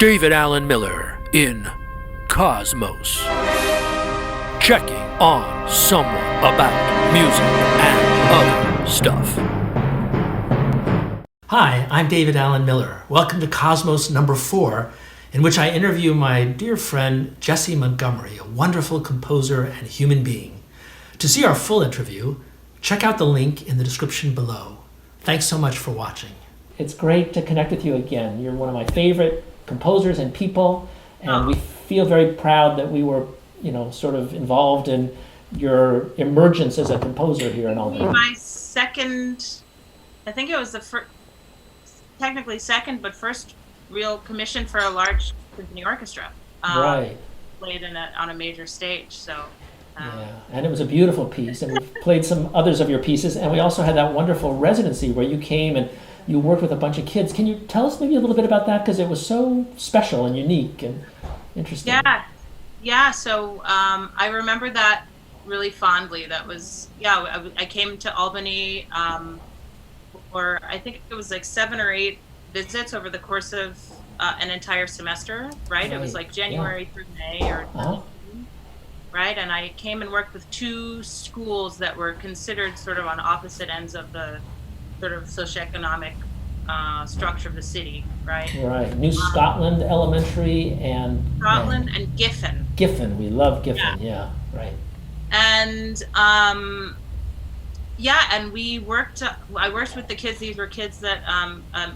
David Allen Miller in Cosmos, checking on someone about music and other stuff. Hi, I'm David Allen Miller. Welcome to Cosmos number 4, in which I interview my dear friend Jessie Montgomery, a wonderful composer and human being. To see our full interview, check out the link in the description below. Thanks so much for watching. It's great to connect with you again. You're one of my favorite composers and people, and we feel very proud that we were, sort of involved in your emergence as a composer here in Albany. My second, I think it was the first, technically second, but first real commission for a large symphony orchestra. Right. Played on a major stage, so. Yeah, and it was a beautiful piece, and we played some others of your pieces, and we also had that wonderful residency where you came and you worked with a bunch of kids. Can you tell us maybe a little bit about that, because it was so special and unique and interesting? Yeah. So I remember that really fondly. That was, I came to Albany for, I think it was like 7 or 8 visits over the course of an entire semester, right? It was like January through May or June, right? And I came and worked with 2 schools that were considered sort of on opposite ends of the sort of socioeconomic structure of the city, right? Right. New Scotland Elementary and Scotland and Giffen. Giffen, we love Giffen. Yeah, right. And and we worked. I worked with the kids. These were kids that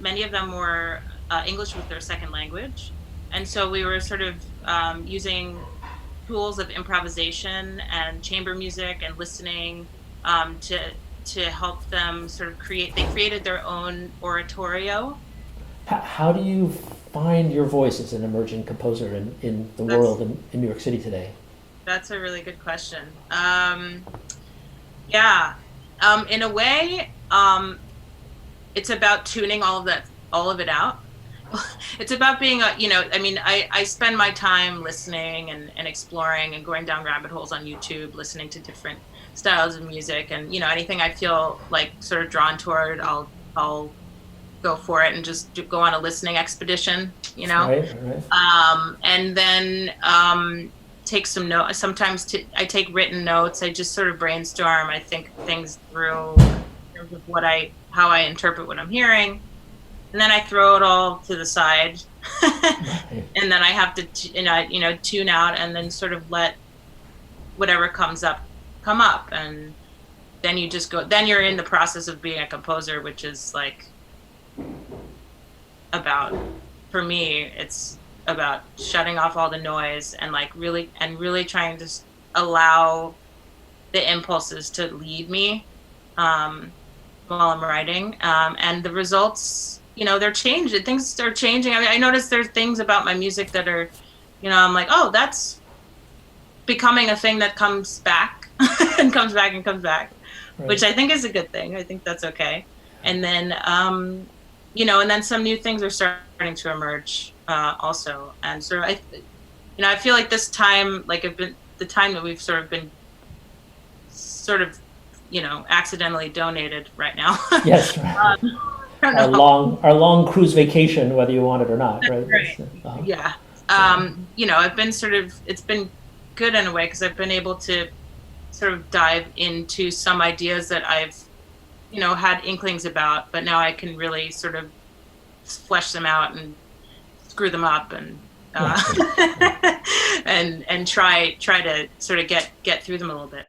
many of them were English was their second language, and so we were sort of using tools of improvisation and chamber music and listening to help them sort of create. They created their own oratorio. How do you find your voice as an emerging composer in the world in New York City today? That's a really good question. In a way, it's about tuning all of it out. It's about being I spend my time listening and exploring and going down rabbit holes on YouTube, listening to different styles of music, and anything I feel like sort of drawn toward, I'll go for it and just go on a listening expedition, Right. And then take some notes. Sometimes I take written notes. I just sort of brainstorm. I think things through in terms of how I interpret what I'm hearing, and then I throw it all to the side, and then I have to tune out, and then sort of let whatever comes up come up, and then you just go. Then you're in the process of being a composer, which is like for me, it's about shutting off all the noise and really trying to allow the impulses to lead me while I'm writing, and the results, they're changing. Things are changing. I mean, I notice there's things about my music that are, I'm like, oh, that's becoming a thing that comes back and comes back and comes back, right. Which I think is a good thing. I think that's okay. And then, and then some new things are starting to emerge also. And sort of, I feel like this time, the time that we've sort of been accidentally donated right now. Yes, right. Our long cruise vacation, whether you want it or not, right? Right. Yeah. I've been it's been good in a way, because I've been able to sort of dive into some ideas that I've, had inklings about, but now I can really sort of flesh them out and screw them up and and try to sort of get through them a little bit.